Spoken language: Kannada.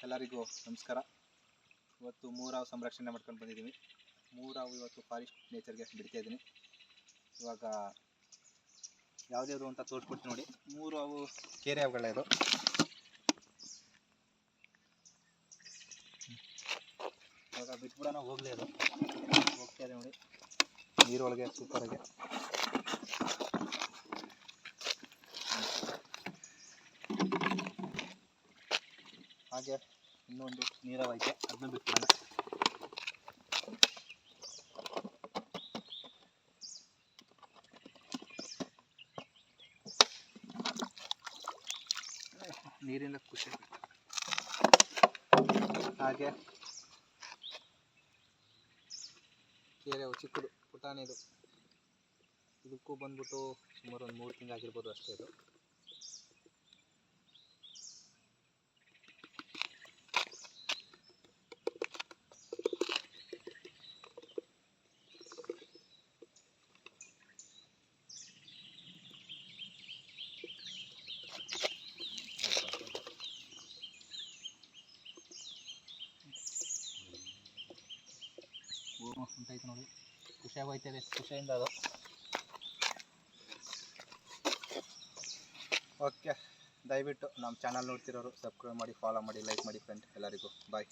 ಎಲ್ಲರಿಗೂ ನಮಸ್ಕಾರ. ಇವತ್ತು ಮೂರಾವು ಸಂರಕ್ಷಣೆ ಮಾಡ್ಕೊಂಡು ಬಂದಿದ್ದೀವಿ. ಮೂರಾವು ಇವತ್ತು ಫಾರೆಸ್ಟ್ ನೇಚರ್ಗೆ ಬಿಡ್ತಾ ಇದ್ದೀನಿ. ಇವಾಗ ಯಾವುದ್ಯಾವುದು ಅಂತ ತೋರಿಸ್ಬಿಡ್ತೀನಿ ನೋಡಿ. ಮೂರು ಅವು ಕೇರೆ ಅವುಗಳೇ ಇದು. ಇವಾಗ ಬಿಟ್ಬಿಡೋಣ, ಹೋಗಲೇ ಅದು ಹೋಗ್ತಾ ಇದೆ ನೋಡಿ ನೀರೊಳಗೆ ಸೂಪರಾಗಿ. ಹಾಗೆ ಇನ್ನೊಂದು ನೀರಾವ ಐತೆ, ಅದನ್ನು ಬಿಟ್ಬಿಡೋಣ. ನೀರಿಂದ ಖುಷಿ. ಹಾಗೆ ಕೇರೆ ಚಿಕ್ಕದು ಪುಟಾಣಿದು, ಇದಕ್ಕೂ ಬಂದ್ಬಿಟ್ಟು ಸುಮಾರು ಒಂದು 3 ತಿಂಗಳು ಆಗಿರ್ಬೋದು ಅಷ್ಟೇ. ಇದು ಉಂಟಾಯ್ತು ನೋಡಿ, ಖುಷಿಯಾಗಿ ಹೋಯ್ತದೆ, ಖುಷಿಯಿಂದ ಅದು. ಓಕೆ, ದಯವಿಟ್ಟು ನಮ್ಮ ಚಾನಲ್ ನೋಡ್ತಿರೋರು ಸಬ್ಸ್ಕ್ರೈಬ್ ಮಾಡಿ, ಫಾಲೋ ಮಾಡಿ, ಲೈಕ್ ಮಾಡಿ ಫ್ರೆಂಡ್. ಎಲ್ಲರಿಗೂ ಬಾಯ್.